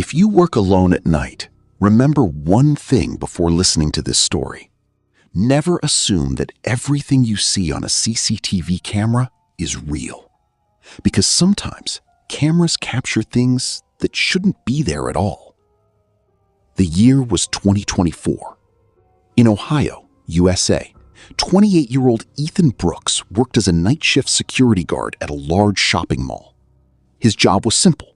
If you work alone at night, remember one thing before listening to this story. Never assume that everything you see on a CCTV camera is real. Because sometimes cameras capture things that shouldn't be there at all. The year was 2024. In Ohio, USA, 28-year-old Ethan Brooks worked as a night shift security guard at a large shopping mall. His job was simple: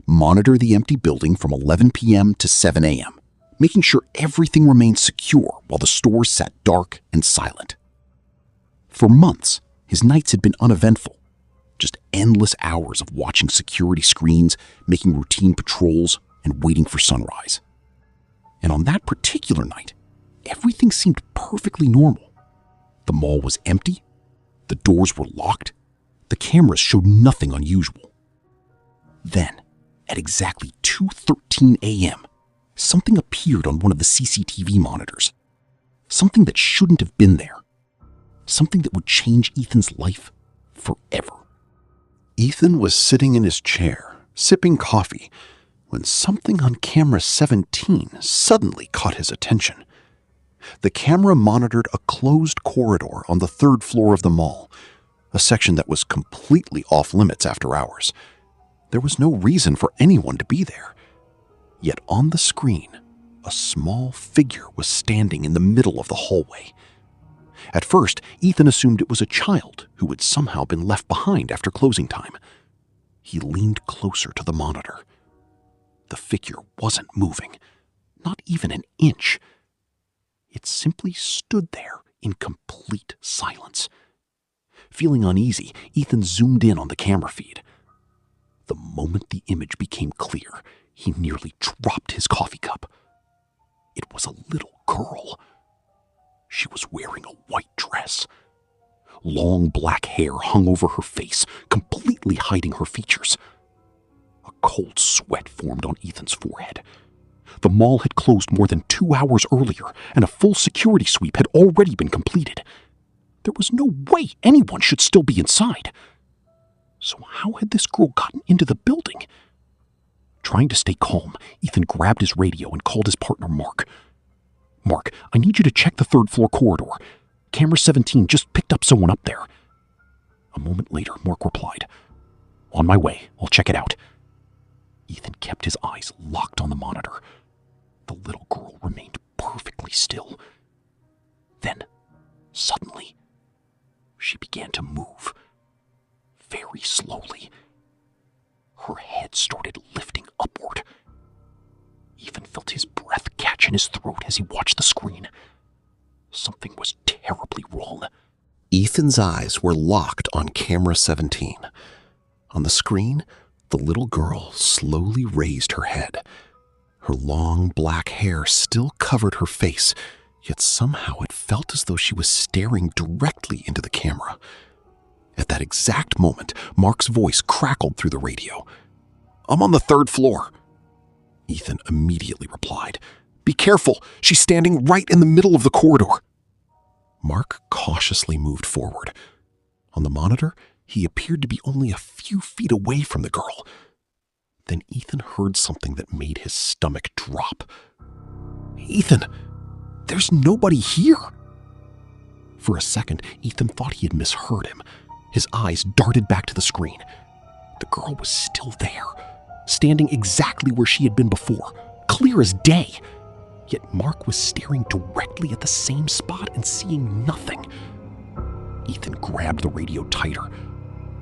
monitor the empty building from 11 p.m. to 7 a.m., making sure everything remained secure while the stores sat dark and silent. For months, his nights had been uneventful. Just endless hours of watching security screens, making routine patrols, and waiting for sunrise. And on that particular night, everything seemed perfectly normal. The mall was empty, the doors were locked, the cameras showed nothing unusual. Then, at exactly 2:13 a.m., something appeared on one of the CCTV monitors. Something that shouldn't have been there. Something that would change Ethan's life forever. Ethan was sitting in his chair, sipping coffee, when something on camera 17 suddenly caught his attention. The camera monitored a closed corridor on the 3rd floor of the mall, a section that was completely off limits after hours. There was no reason for anyone to be there. Yet on the screen, a small figure was standing in the middle of the hallway. At first, Ethan assumed it was a child who had somehow been left behind after closing time. He leaned closer to the monitor. The figure wasn't moving, not even an inch. It simply stood there in complete silence. Feeling uneasy, Ethan zoomed in on the camera feed. The moment the image became clear, he nearly dropped his coffee cup. It was a little girl. She was wearing a white dress. Long black hair hung over her face, completely hiding her features. A cold sweat formed on Ethan's forehead. The mall had closed more than 2 hours earlier, and a full security sweep had already been completed. There was no way anyone should still be inside. So how had this girl gotten into the building? Trying to stay calm, Ethan grabbed his radio and called his partner, Mark. "Mark, I need you to check the 3rd floor corridor. Camera 17 just picked up someone up there." A moment later, Mark replied, "On my way, I'll check it out." Ethan kept his eyes locked on the monitor. The little girl remained perfectly still. Then, suddenly, she began to move. Very slowly. Her head started lifting upward. Ethan felt his breath catch in his throat as he watched the screen. Something was terribly wrong. Ethan's eyes were locked on camera 17. On the screen, the little girl slowly raised her head. Her long black hair still covered her face, yet somehow it felt as though she was staring directly into the camera. At that exact moment, Mark's voice crackled through the radio. "I'm on the 3rd floor." Ethan immediately replied, "Be careful, she's standing right in the middle of the corridor." Mark cautiously moved forward. On the monitor, he appeared to be only a few feet away from the girl. Then Ethan heard something that made his stomach drop. "Ethan, there's nobody here." For a second, Ethan thought he had misheard him. His eyes darted back to the screen. The girl was still there, standing exactly where she had been before, clear as day. Yet Mark was staring directly at the same spot and seeing nothing. Ethan grabbed the radio tighter.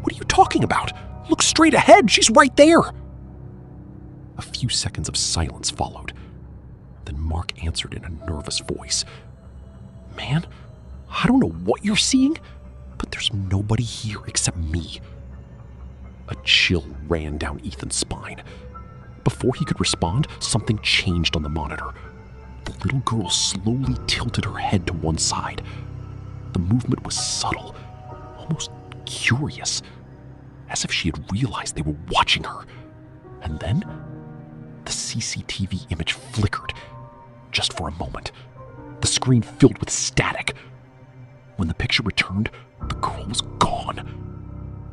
"What are you talking about? Look straight ahead, she's right there." A few seconds of silence followed. Then Mark answered in a nervous voice, "Man, I don't know what you're seeing, but there's nobody here except me." A chill ran down Ethan's spine. Before he could respond, something changed on the monitor. The little girl slowly tilted her head to one side. The movement was subtle, almost curious, as if she had realized they were watching her. And then, the CCTV image flickered, just for a moment. The screen filled with static. When the picture returned, the girl was gone.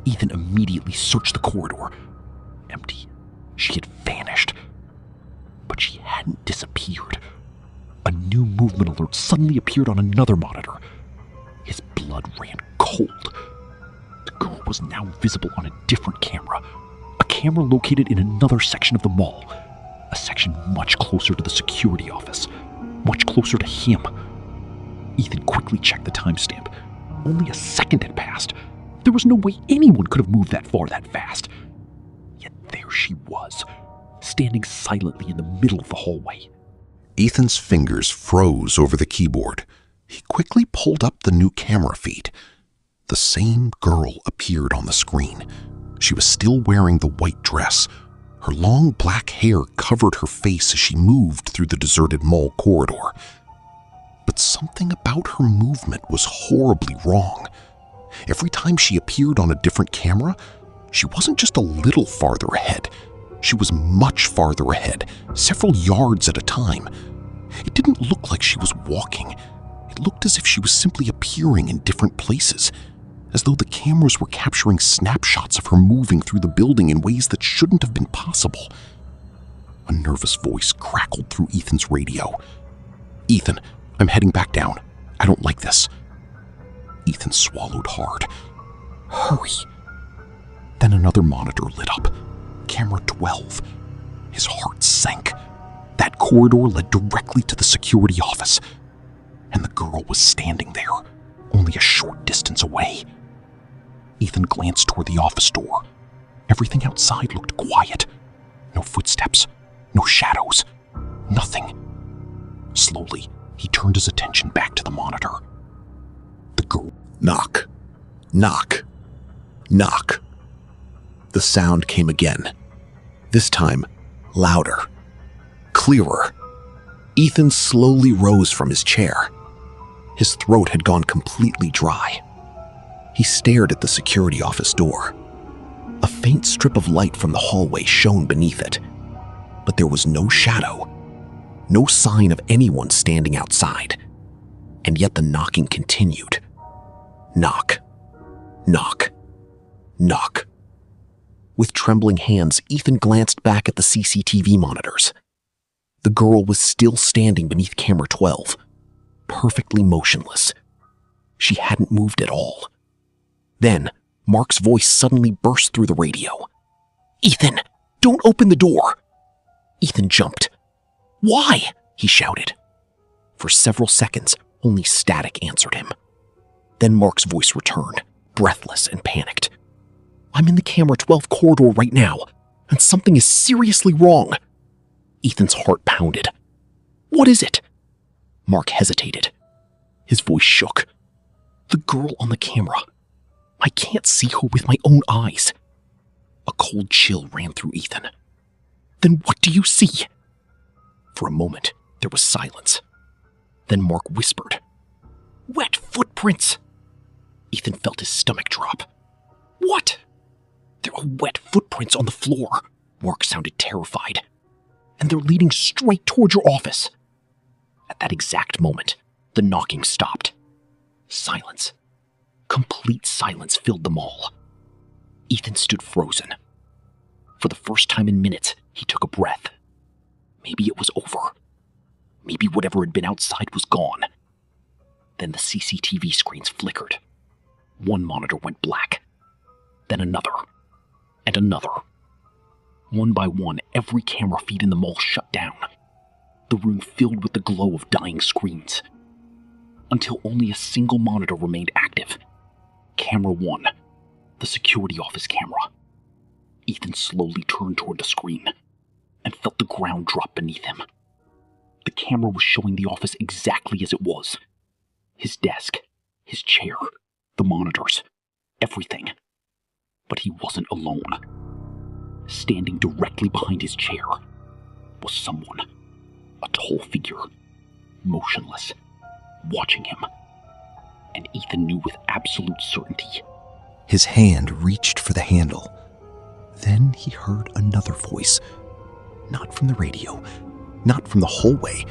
Ethan immediately searched the corridor. Empty. She had vanished. alert suddenly appeared on another monitor. His blood ran cold. The girl was now visible on a different camera, a camera located in another section of the mall, a section much closer to the security office, much closer to him. Ethan quickly checked the timestamp. Only a second had passed. There was no way anyone could have moved that far that fast. Yet there she was, standing silently in the middle of the hallway. Ethan's fingers froze over the keyboard. He quickly pulled up the new camera feed. The same girl appeared on the screen. She was still wearing the white dress. Her long black hair covered her face as she moved through the deserted mall corridor. But something about her movement was horribly wrong. Every time she appeared on a different camera, she wasn't just a little farther ahead. She was much farther ahead, several yards at a time. It didn't look like she was walking. It looked as if she was simply appearing in different places, as though the cameras were capturing snapshots of her moving through the building in ways that shouldn't have been possible. A nervous voice crackled through Ethan's radio. "Ethan, I'm heading back down. I don't like this." Ethan swallowed hard. "Hurry." Then another monitor lit up. Camera 12. His heart sank. That corridor led directly to the security office, and the girl was standing there, only a short distance away. Ethan glanced toward the office door. Everything outside looked quiet. No footsteps, no shadows, nothing. Slowly, he turned his attention back to the monitor. The girl... Knock. Knock. Knock. The sound came again. This time, louder. Clearer. Ethan slowly rose from his chair. His throat had gone completely dry. He stared at the security office door. A faint strip of light from the hallway shone beneath it, but there was no shadow, no sign of anyone standing outside. And yet the knocking continued. Knock. Knock. Knock. With trembling hands, Ethan glanced back at the CCTV monitors. The girl was still standing beneath camera 12, perfectly motionless. She hadn't moved at all. Then, Mark's voice suddenly burst through the radio. "Ethan, don't open the door!" Ethan jumped. "Why?" he shouted. For several seconds, only static answered him. Then Mark's voice returned, breathless and panicked. "I'm in the camera 12 corridor right now, and something is seriously wrong." Ethan's heart pounded. "What is it?" Mark hesitated. His voice shook. "The girl on the camera. I can't see her with my own eyes." A cold chill ran through Ethan. "Then what do you see?" For a moment, there was silence. Then Mark whispered, "Wet footprints." Ethan felt his stomach drop. "What?" "There are wet footprints on the floor." Mark sounded terrified. "And they're leading straight toward your office." At that exact moment, the knocking stopped. Silence. Complete silence filled the mall. Ethan stood frozen. For the first time in minutes, he took a breath. Maybe it was over. Maybe whatever had been outside was gone. Then the CCTV screens flickered. One monitor went black. Then another. And another. One by one, every camera feed in the mall shut down. The room filled with the glow of dying screens. Until only a single monitor remained active. Camera 1, the security office camera. Ethan slowly turned toward the screen and felt the ground drop beneath him. The camera was showing the office exactly as it was. His desk, his chair, the monitors, everything. But he wasn't alone. Standing directly behind his chair was someone, a tall figure, motionless, watching him. And Ethan knew with absolute certainty. His hand reached for the handle. Then he heard another voice, not from the radio, not from the hallway,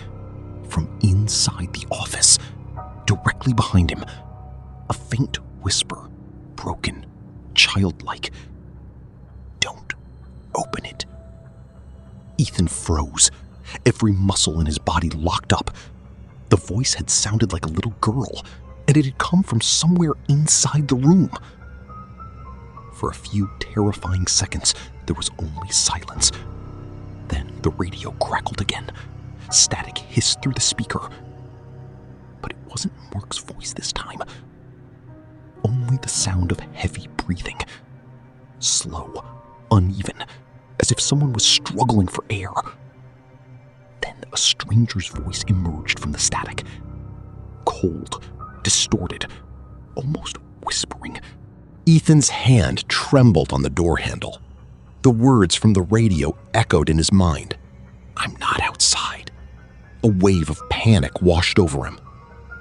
from inside the office, directly behind him. A faint whisper, broken, childlike. "Don't open it." Ethan froze, every muscle in his body locked up. The voice had sounded like a little girl, and it had come from somewhere inside the room. For a few terrifying seconds, there was only silence. Then the radio crackled again. Static hissed through the speaker. But it wasn't Mark's voice this time. Only the sound of heavy breathing. Slow, uneven, as if someone was struggling for air. Then a stranger's voice emerged from the static. Cold, distorted, almost whispering. Ethan's hand trembled on the door handle. The words from the radio echoed in his mind. "I'm not outside." A wave of panic washed over him.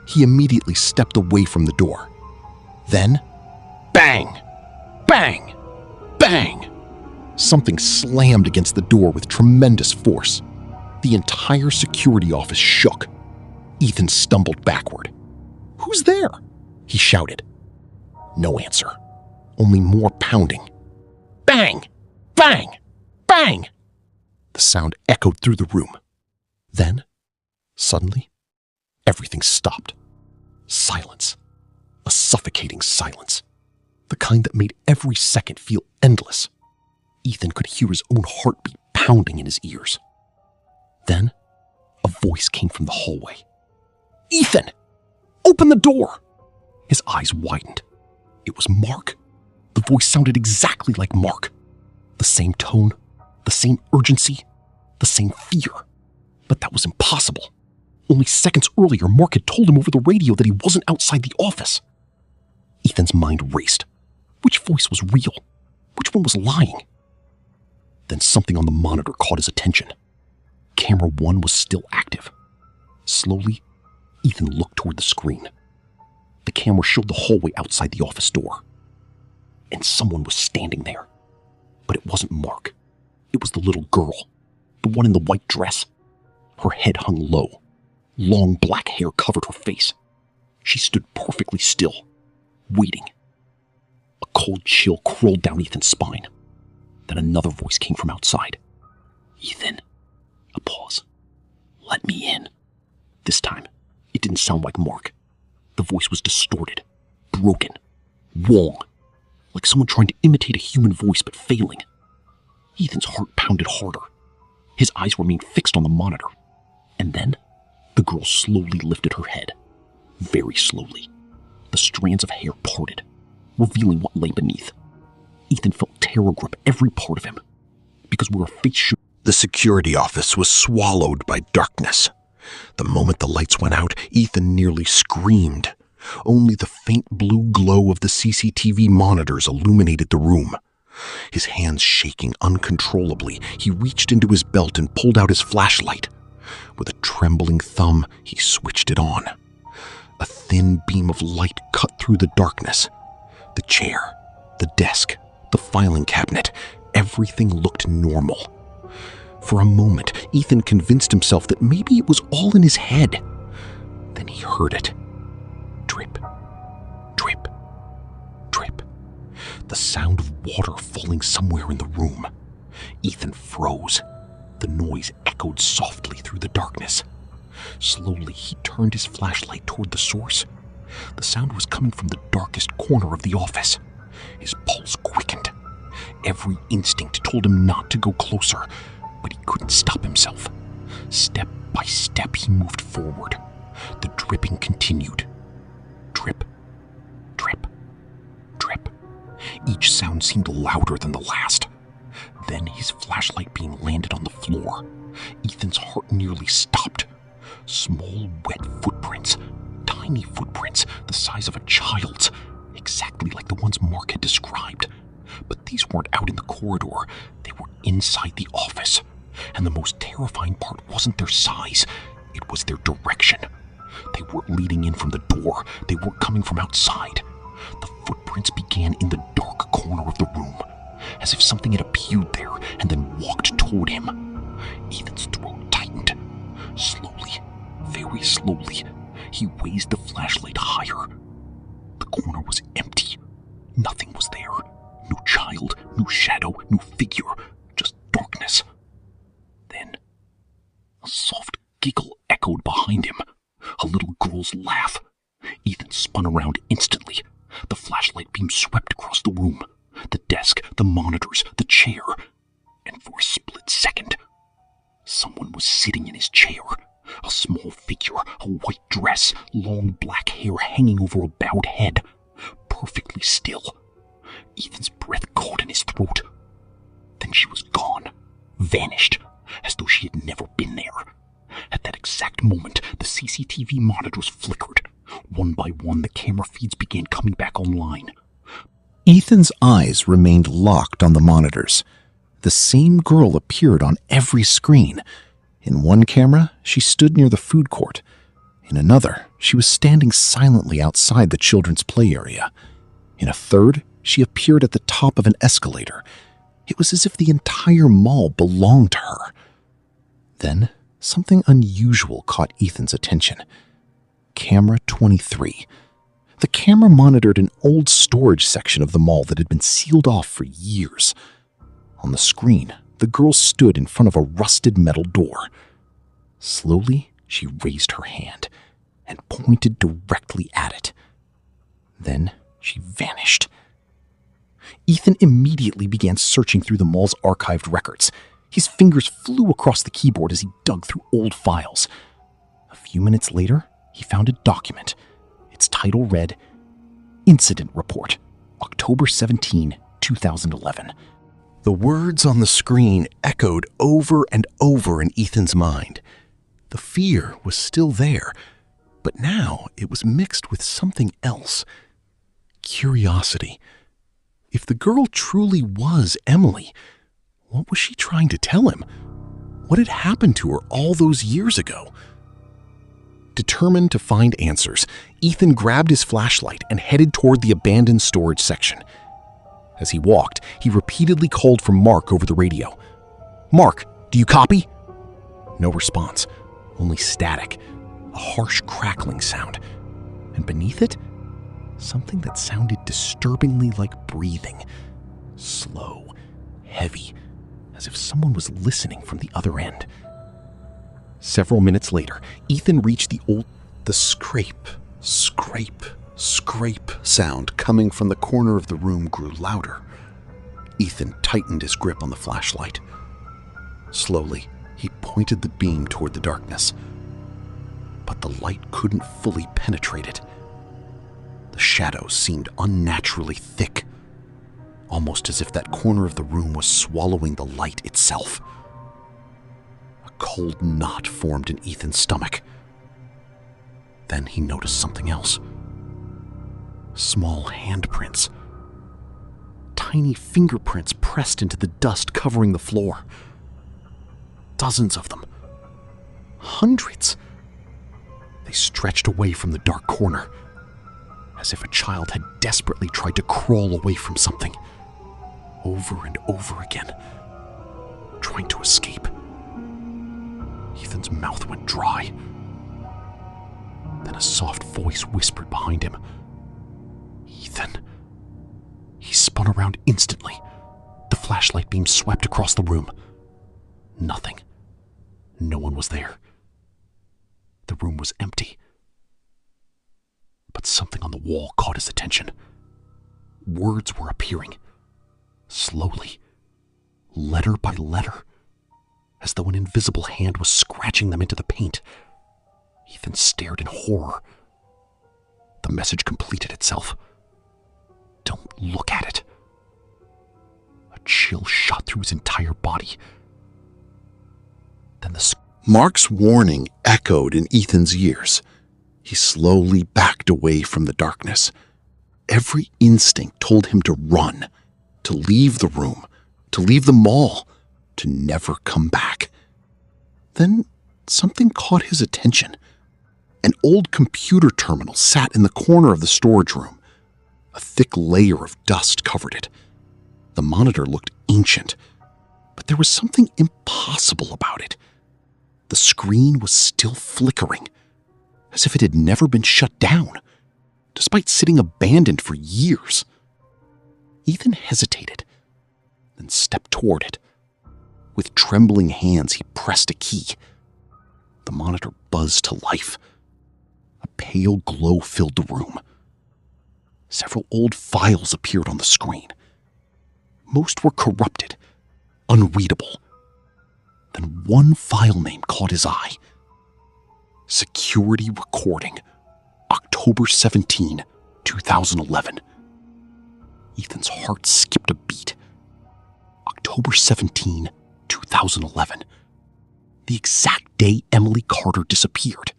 He immediately stepped away from the door. Then, bang! Bang! Bang! Something slammed against the door with tremendous force. The entire security office shook. Ethan stumbled backward. "Who's there?" he shouted. No answer. Only more pounding. Bang! Bang! Bang! The sound echoed through the room. Then, suddenly, everything stopped. Silence. A suffocating silence. The kind that made every second feel endless. Ethan could hear his own heartbeat pounding in his ears. Then, a voice came from the hallway. "Ethan! Open the door!" His eyes widened. It was Mark. The voice sounded exactly like Mark. The same tone, the same urgency, the same fear. But that was impossible. Only seconds earlier, Mark had told him over the radio that he wasn't outside the office. Ethan's mind raced. Which voice was real? Which one was lying? Then something on the monitor caught his attention. Camera 1 was still active. Slowly, Ethan looked toward the screen. The camera showed the hallway outside the office door. And someone was standing there. But it wasn't Mark. It was the little girl, the one in the white dress. Her head hung low. Long black hair covered her face. She stood perfectly still, waiting. A cold chill crawled down Ethan's spine. Then another voice came from outside. "Ethan." A pause. "Let me in." This time, it didn't sound like Mark. The voice was distorted, broken, wrong, like someone trying to imitate a human voice but failing. Ethan's heart pounded harder. His eyes remained fixed on the monitor. And then, the girl slowly lifted her head. Very slowly. The strands of hair parted, revealing what lay beneath. Ethan felt terror grip every part of him. Because where her face should... The security office was swallowed by darkness. The moment the lights went out, Ethan nearly screamed. Only the faint blue glow of the CCTV monitors illuminated the room. His hands shaking uncontrollably, he reached into his belt and pulled out his flashlight. With a trembling thumb, he switched it on. A thin beam of light cut through the darkness. The chair, the desk, the filing cabinet, everything looked normal. For a moment, Ethan convinced himself that maybe it was all in his head. Then he heard it. Drip, drip, drip. The sound of water falling somewhere in the room. Ethan froze. The noise echoed softly through the darkness. Slowly, he turned his flashlight toward the source. The sound was coming from the darkest corner of the office. His pulse quickened. Every instinct told him not to go closer, but he couldn't stop himself. Step by step, he moved forward. The dripping continued. Drip, drip, drip. Each sound seemed louder than the last. Then his flashlight beam landed on the floor. Ethan's heart nearly stopped. Small, wet footprints. Tiny footprints, the size of a child's. Exactly like the ones Mark had described. But these weren't out in the corridor. They were inside the office. And the most terrifying part wasn't their size. It was their direction. They weren't leading in from the door. They weren't coming from outside. The footprints began in the dark corner of the room, as if something had appeared there and then walked toward him. Ethan's throat tightened. Slowly, very slowly, he raised the flashlight higher. The corner was empty. Nothing was there. No child, no shadow, no figure, just darkness. Then, a soft giggle echoed behind him. a little girl's laugh. Ethan spun around instantly. The flashlight beam swept across the room, the desk, the monitors, the chair, and for a split second, someone was sitting in his chair. A small figure, a white dress, long black hair hanging over a bowed head, perfectly still. Ethan's breath caught in his throat. Then she was gone, vanished, as though she had never been there. At that exact moment, the CCTV monitors flickered. One by one, the camera feeds began coming back online. Ethan's eyes remained locked on the monitors. The same girl appeared on every screen. In one camera, she stood near the food court. In another, she was standing silently outside the children's play area. In a third, she appeared at the top of an escalator. It was as if the entire mall belonged to her. Then, something unusual caught Ethan's attention. Camera 23. The camera monitored an old storage section of the mall that had been sealed off for years. On the screen, the girl stood in front of a rusted metal door. Slowly, she raised her hand and pointed directly at it. Then she vanished. Ethan immediately began searching through the mall's archived records. His fingers flew across the keyboard as he dug through old files. A few minutes later, he found a document. Its title read, Incident Report, October 17, 2011. The words on the screen echoed over and over in Ethan's mind. The fear was still there, but now it was mixed with something else. Curiosity. If the girl truly was Emily, what was she trying to tell him? What had happened to her all those years ago? Determined to find answers, Ethan grabbed his flashlight and headed toward the abandoned storage section. As he walked, he repeatedly called for Mark over the radio. "Mark, do you copy?" No response, only static, a harsh crackling sound. And beneath it, something that sounded disturbingly like breathing. Slow, heavy, as if someone was listening from the other end. Several minutes later, Ethan reached the scrape, scrape sound coming from the corner of the room grew louder. Ethan tightened his grip on the flashlight. Slowly, he pointed the beam toward the darkness. But the light couldn't fully penetrate it. The shadows seemed unnaturally thick, almost as if that corner of the room was swallowing the light itself. A cold knot formed in Ethan's stomach. Then he noticed something else. Small handprints. Tiny fingerprints pressed into the dust covering the floor. Dozens of them. Hundreds. They stretched away from the dark corner, as if a child had desperately tried to crawl away from something. Over and over again, trying to escape. Ethan's mouth went dry. Then a soft voice whispered behind him. "Ethan." He spun around instantly. The flashlight beam swept across the room. Nothing. No one was there. The room was empty. But something on the wall caught his attention. Words were appearing. Slowly. Letter by letter. As though an invisible hand was scratching them into the paint. Ethan stared in horror. The message completed itself. "Don't look at it." A chill shot through his entire body. Then Mark's warning echoed in Ethan's ears. He slowly backed away from the darkness. Every instinct told him to run, to leave the room, to leave the mall, to never come back. Then something caught his attention. An old computer terminal sat in the corner of the storage room. A thick layer of dust covered it. The monitor looked ancient, but there was something impossible about it. The screen was still flickering, as if it had never been shut down, despite sitting abandoned for years. Ethan hesitated, then stepped toward it. With trembling hands, he pressed a key. The monitor buzzed to life. pale glow filled the room. Several old files appeared on the screen. Most were corrupted, unreadable. Then one file name caught his eye. Security recording, October 17, 2011. Ethan's heart skipped a beat. October 17, 2011. The exact day Emily Carter disappeared.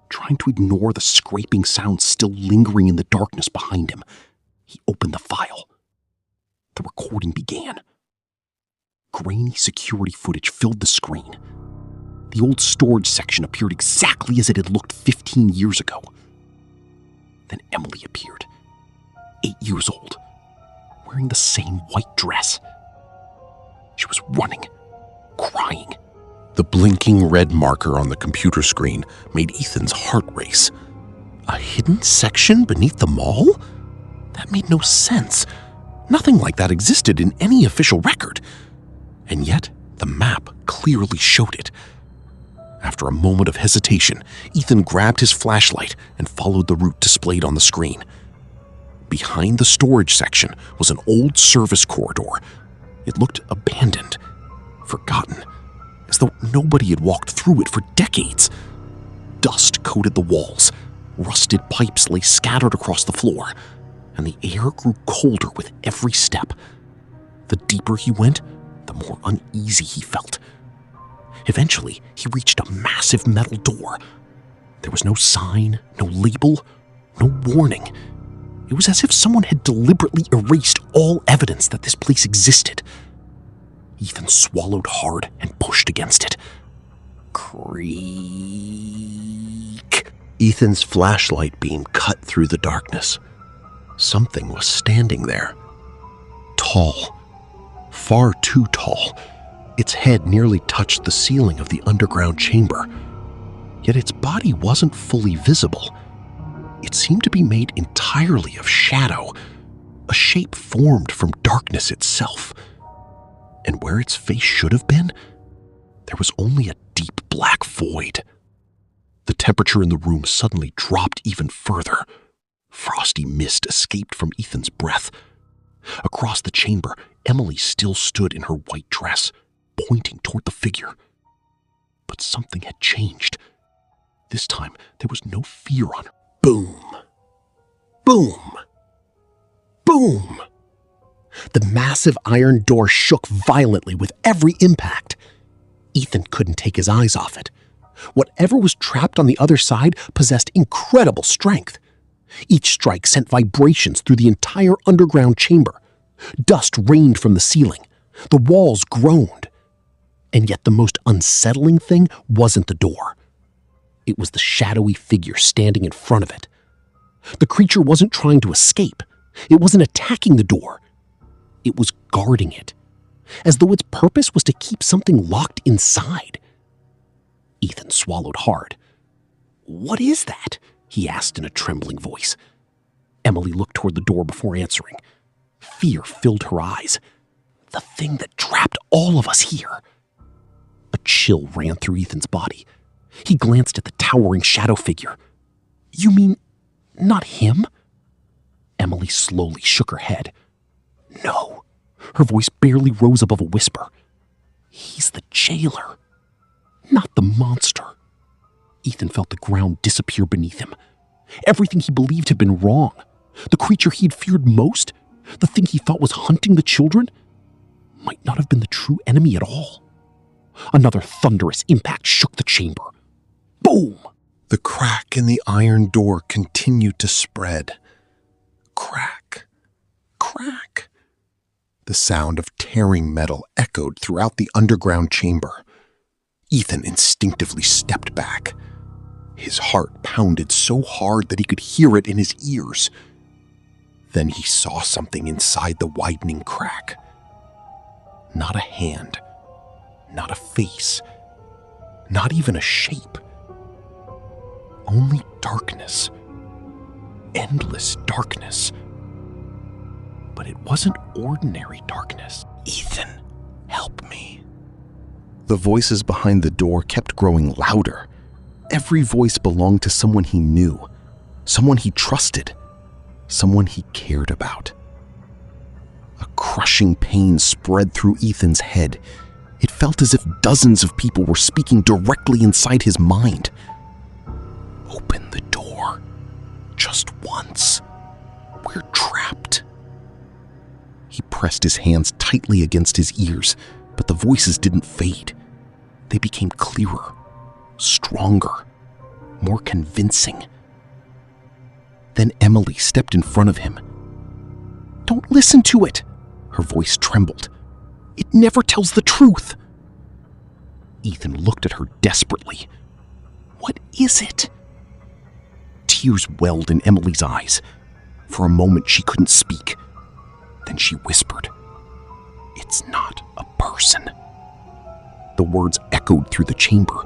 Trying to ignore the scraping sound still lingering in the darkness behind him, he opened the file. The recording began. Grainy security footage filled the screen. The old storage section appeared exactly as it had looked 15 years ago. Then Emily appeared, 8 years old, wearing the same white dress. She was running, crying. The blinking red marker on the computer screen made Ethan's heart race. A hidden section beneath the mall? That made no sense. Nothing like that existed in any official record. And yet, the map clearly showed it. After a moment of hesitation, Ethan grabbed his flashlight and followed the route displayed on the screen. Behind the storage section was an old service corridor. It looked abandoned, forgotten, as though nobody had walked through it for decades. Dust coated the walls, rusted pipes lay scattered across the floor, and the air grew colder with every step. The deeper he went, the more uneasy he felt. Eventually, he reached a massive metal door. There was no sign, no label, no warning. It was as if someone had deliberately erased all evidence that this place existed. Ethan swallowed hard and pushed against it. Creak. Ethan's flashlight beam cut through the darkness. Something was standing there. Tall. Far too tall. Its head nearly touched the ceiling of the underground chamber. Yet its body wasn't fully visible. It seemed to be made entirely of shadow, a shape formed from darkness itself. And where its face should have been, there was only a deep black void. The temperature in the room suddenly dropped even further. Frosty mist escaped from Ethan's breath. Across the chamber, Emily still stood in her white dress, pointing toward the figure. But something had changed. This time, there was no fear on her. Boom! Boom! Boom! The massive iron door shook violently with every impact. Ethan couldn't take his eyes off it. Whatever was trapped on the other side possessed incredible strength. Each strike sent vibrations through the entire underground chamber. Dust rained from the ceiling. The walls groaned. And yet the most unsettling thing wasn't the door. It was the shadowy figure standing in front of it. The creature wasn't trying to escape. It wasn't attacking the door. It was guarding it, as though its purpose was to keep something locked inside. Ethan swallowed hard. "What is that?" he asked in a trembling voice. Emily looked toward the door before answering. Fear filled her eyes. The thing that trapped all of us here. A chill ran through Ethan's body. He glanced at the towering shadow figure. "You mean not him?" Emily slowly shook her head. "No." Her voice barely rose above a whisper. "He's the jailer, not the monster." Ethan felt the ground disappear beneath him. Everything he believed had been wrong. The creature he'd feared most, the thing he thought was hunting the children, might not have been the true enemy at all. Another thunderous impact shook the chamber. Boom! The crack in the iron door continued to spread. Crack, crack. The sound of tearing metal echoed throughout the underground chamber. Ethan instinctively stepped back. His heart pounded so hard that he could hear it in his ears. Then he saw something inside the widening crack. Not a hand, not a face, not even a shape. Only darkness. Endless darkness. But it wasn't ordinary darkness. "Ethan, help me." The voices behind the door kept growing louder. every voice belonged to someone he knew, someone he trusted, someone he cared about. A crushing pain spread through Ethan's head. It felt as if dozens of people were speaking directly inside his mind. Open the door. Just once. We're trapped. He pressed his hands tightly against his ears, but the voices didn't fade. They became clearer, stronger, more convincing. Then Emily stepped in front of him. "Don't listen to it," her voice trembled. "It never tells the truth." Ethan looked at her desperately. "What is it?" Tears welled in Emily's eyes. For a moment, she couldn't speak. Then she whispered, "It's not a person." The words echoed through the chamber.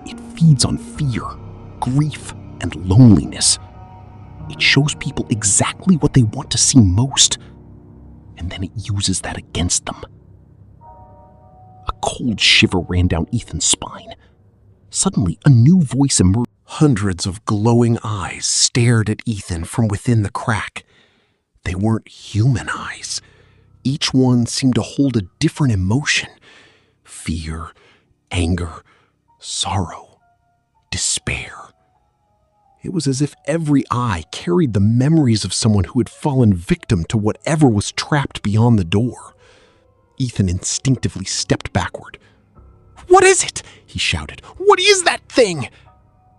"It feeds on fear, grief, and loneliness. It shows people exactly what they want to see most, and then it uses that against them." A cold shiver ran down Ethan's spine. Suddenly, a new voice emerged. Hundreds of glowing eyes stared at Ethan from within the crack. They weren't human eyes. Each one seemed to hold a different emotion: fear, anger, sorrow, despair. It was as if every eye carried the memories of someone who had fallen victim to whatever was trapped beyond the door. Ethan instinctively stepped backward. "What is it?" he shouted. "What is that thing?"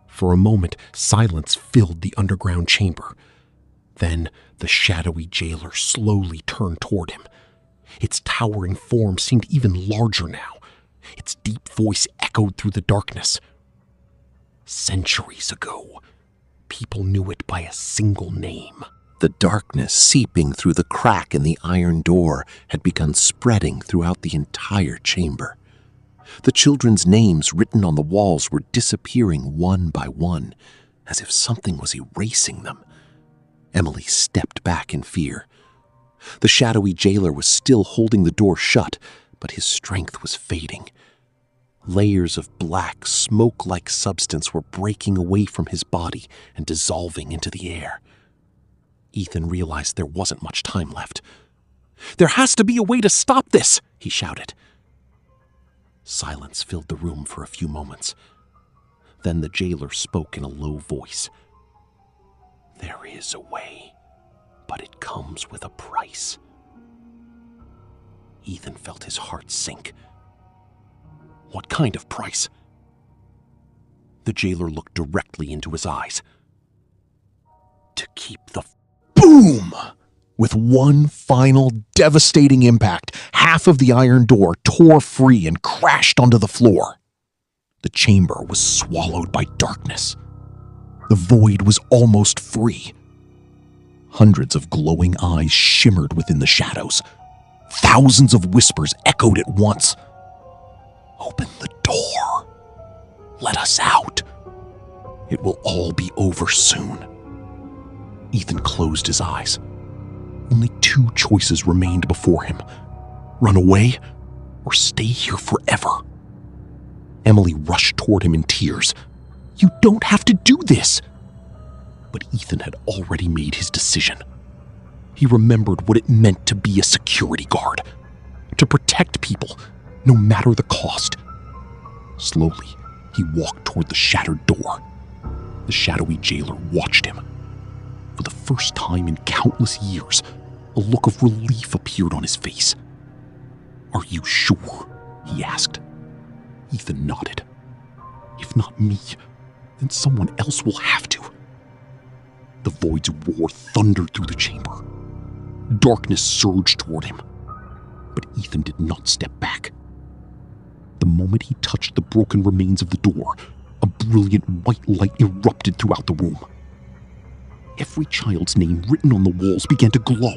For a moment, silence filled the underground chamber. Then the shadowy jailer slowly turned toward him. Its towering form seemed even larger now. Its deep voice echoed through the darkness. Centuries ago, people knew it by a single name. The darkness seeping through the crack in the iron door had begun spreading throughout the entire chamber. The children's names written on the walls were disappearing one by one, as if something was erasing them. Emily stepped back in fear. The shadowy jailer was still holding the door shut, but his strength was fading. Layers of black, smoke-like substance were breaking away from his body and dissolving into the air. Ethan realized there wasn't much time left. "There has to be a way to stop this!" he shouted. Silence filled the room for a few moments. Then the jailer spoke in a low voice. "There is a way, but it comes with a price." Ethan felt his heart sink. "What kind of price?" The jailer looked directly into his eyes. "To keep the..." Boom! With one final devastating impact, half of the iron door tore free and crashed onto the floor. The chamber was swallowed by darkness. The void was almost free. Hundreds of glowing eyes shimmered within the shadows. Thousands of whispers echoed at once. "Open the door. Let us out. It will all be over soon." Ethan closed his eyes. Only two choices remained before him: run away or stay here forever. Emily rushed toward him in tears. "You don't have to do this!" But Ethan had already made his decision. He remembered what it meant to be a security guard, to protect people, no matter the cost. Slowly, he walked toward the shattered door. The shadowy jailer watched him. For the first time in countless years, a look of relief appeared on his face. "Are you sure?" he asked. Ethan nodded. "If not me, then someone else will have to." The void's roar thundered through the chamber. Darkness surged toward him, but Ethan did not step back. The moment he touched the broken remains of the door, a brilliant white light erupted throughout the room. Every child's name written on the walls began to glow.